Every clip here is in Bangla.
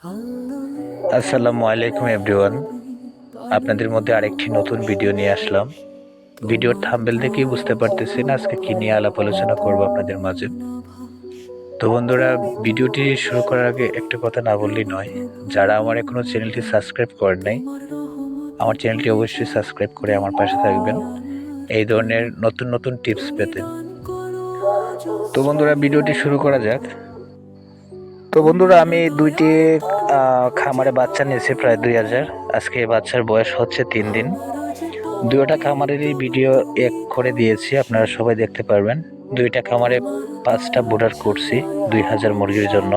আসসালামু আলাইকুম এভরিওয়ান। আপনাদের মধ্যে আরেকটি নতুন ভিডিও নিয়ে আসলাম। ভিডিওর থাম্বনেল দেখেই বুঝতে পারতেছেন আজকে কি নিয়ে আলাপ আলোচনা করব আপনাদের মাঝে। তো বন্ধুরা, ভিডিওটি শুরু করার আগে একটা কথা না বললেই নয়। যারা আমার এখনো চ্যানেলটি সাবস্ক্রাইব করেন নাই, আমার চ্যানেলটি অবশ্যই সাবস্ক্রাইব করে আমার পাশে থাকবেন এই ধরনের নতুন নতুন টিপস পেতে। তো বন্ধুরা, ভিডিওটি শুরু করা যাক। তো বন্ধুরা, আমি দুইটি খামারে বাচ্চা নিয়েছি প্রায় 2000। আজকে বাচ্চার বয়স হচ্ছে 3 দিন। দুইটা খামারেরই ভিডিও এক করে দিয়েছি, আপনারা সবাই দেখতে পারবেন। দুইটা খামারে 5টা ব্রুডার করছি 2000 মুরগির জন্য।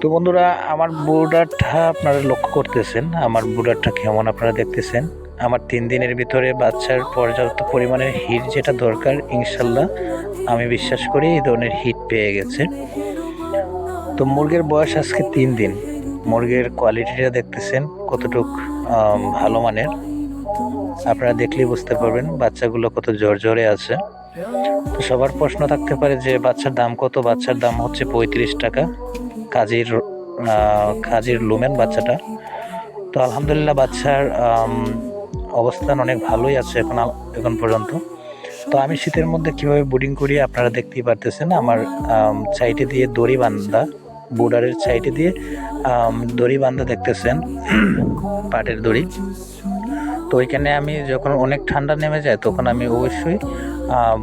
তো বন্ধুরা, আমার ব্রুডারটা আপনারা লক্ষ্য করতেছেন, আমার ব্রুডারটা কেমন আপনারা দেখতেছেন। আমার 3 দিনের ভিতরে বাচ্চার পর্যাপ্ত পরিমাণের হিট যেটা দরকার, ইনশাল্লাহ আমি বিশ্বাস করি এই ধরনের হিট পেয়ে গেছে। তো মুরগির বয়স আজকে 3 দিন। মুরগির কোয়ালিটিটা দেখতেছেন কতটুক ভালো মানের, আপনারা দেখলেই বুঝতে পারবেন বাচ্চাগুলো কত ঝরঝরে আছে। তো সবার প্রশ্ন থাকতে পারে যে বাচ্চার দাম কত। বাচ্চার দাম হচ্ছে 35 টাকা, কাজীর লুমেন বাচ্চাটা। তো আলহামদুলিল্লাহ বাচ্চার অবস্থান অনেক ভালোই আছে এখন পর্যন্ত। তো আমি শীতের মধ্যে কিভাবে ব্রুডিং করি আপনারা দেখতেই পারতেছেন। আমার সাইডে দিয়ে দড়ি বান্ধা, বোর্ডারের সাইডে দিয়ে দড়ি বান্ধা দেখতেছেন, পাটের দড়ি। তো ওইখানে আমি যখন অনেক ঠান্ডা নেমে যায় তখন আমি অবশ্যই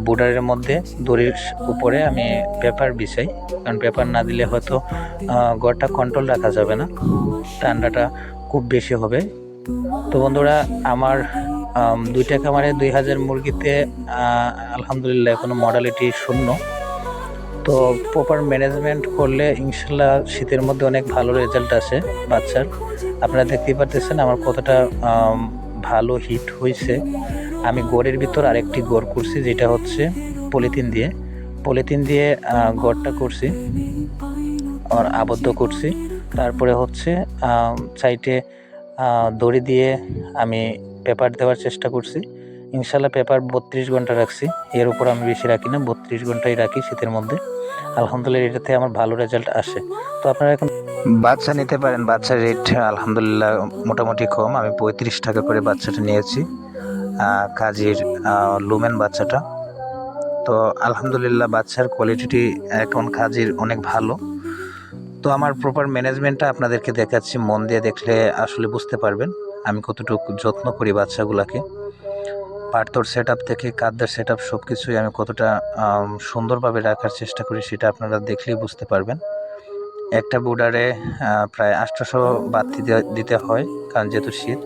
বোর্ডারের মধ্যে দড়ির উপরে আমি পেপার বিছাই, কারণ পেপার না দিলে হয়তো ঘরটা কন্ট্রোল রাখা যাবে না, ঠান্ডাটা খুব বেশি হবে। তো বন্ধুরা, আমার দুইটা খামারে 2000 মুরগিতে আলহামদুলিল্লাহ এখনো মর্টালিটি শূন্য। তো প্রপার ম্যানেজমেন্ট করলে ইনশাল্লাহ শীতের মধ্যে অনেক ভালো রেজাল্ট আসে বাচ্চার। আপনারা দেখতেই পারতেছেন আমার কতটা ভালো হিট হয়েছে। আমি গড়ের ভিতর আরেকটি গড় করছি, যেটা হচ্ছে পলিথিন দিয়ে গড়টা করছি আর আবদ্ধ করছি। তারপরে হচ্ছে সাইডে দড়ি দিয়ে আমি পেপার দেওয়ার চেষ্টা করছি। ইনশাল্লাহ পেপার 32 ঘন্টা রাখছি, এর উপর আমি বেশি রাখি না, 32 ঘন্টাই রাখি শীতের মধ্যে। আলহামদুলিল্লাহ এটাতে আমার ভালো রেজাল্ট আসে। তো আপনারা এখন বাচ্চা নিতে পারেন। বাচ্চার রেট আলহামদুলিল্লাহ মোটামুটি কম। আমি 35 টাকা করে বাচ্চাটা নিয়েছি, কাজীর লুমেন বাচ্চাটা। তো আলহামদুলিল্লাহ বাচ্চার কোয়ালিটি এখন কাজীর অনেক ভালো। তো আমার প্রপার ম্যানেজমেন্টটা আপনাদেরকে দেখাচ্ছি, মন দিয়ে দেখলে আসলে বুঝতে পারবেন আমি কতটুকু যত্ন করি বাচ্চাগুলোকে। পার্থর সেট আপ থেকে কাদ্দার সেট আপ সব কিছুই আমি কতটা সুন্দরভাবে রাখার চেষ্টা করি সেটা আপনারা দেখলেই বুঝতে পারবেন। একটা বুডারে প্রায় 800 বাতি দিতে হয়, কারণ যেহেতু শীত।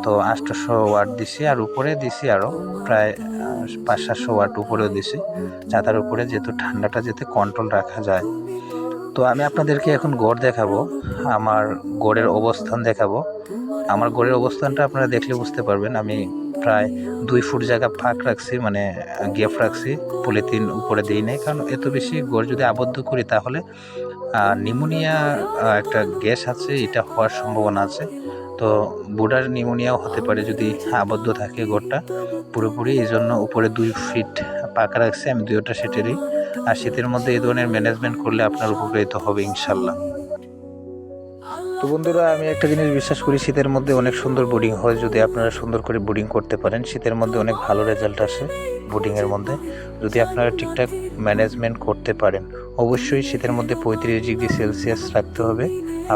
তো 800 ওয়াট দিছি, আর উপরে দিছি আরও প্রায় 500-700 ওয়াট উপরেও দিছি, ছাতার উপরে, যেহেতু ঠান্ডাটা যাতে কন্ট্রোল রাখা যায়। তো আমি আপনাদেরকে এখন গড় দেখাবো, আমার গড়ের অবস্থান দেখাবো। আমার গড়ের অবস্থানটা আপনারা দেখলে বুঝতে পারবেন। আমি প্রায় 2 ফুট জায়গা ফাঁক রাখছি, মানে গ্যাপ রাখছি, পলিথিন উপরে দিই নাই, কারণ এত বেশি গড় যদি আবদ্ধ করি তাহলে নিউমোনিয়া একটা গ্যাস আছে, এটা হওয়ার সম্ভাবনা আছে। তো বুডার নিউমোনিয়াও হতে পারে যদি আবদ্ধ থাকে গড়টা পুরোপুরি। এই জন্য উপরে 2 ফিট পাকা রাখছি আমি, দুইটা সেটেরই। আর শীতের মধ্যে এই ধরনের ম্যানেজমেন্ট করলে আপনার উপকৃত হবে ইনশাল্লাহ। তো বন্ধুরা, আমি একটা জিনিস বিশ্বাস করি, শীতের মধ্যে অনেক সুন্দর ব্রুডিং হয় যদি আপনারা সুন্দর করে ব্রুডিং করতে পারেন। শীতের মধ্যে অনেক ভালো রেজাল্ট আসে ব্রুডিংয়ের মধ্যে, যদি আপনারা ঠিকঠাক ম্যানেজমেন্ট করতে পারেন। অবশ্যই শীতের মধ্যে 35 ডিগ্রি সেলসিয়াস রাখতে হবে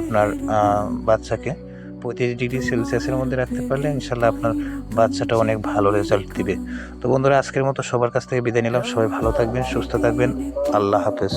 আপনার বাচ্চাকে। 35 ডিগ্রি সেলসিয়াসের মধ্যে রাখতে পারলে ইনশাল্লাহ আপনার বাচ্চাটা অনেক ভালো রেজাল্ট দিবে। তো বন্ধুরা, আজকের মতো সবার কাছ থেকে বিদায় নিলাম। সবাই ভালো থাকবেন, সুস্থ থাকবেন। আল্লাহ হাফেজ।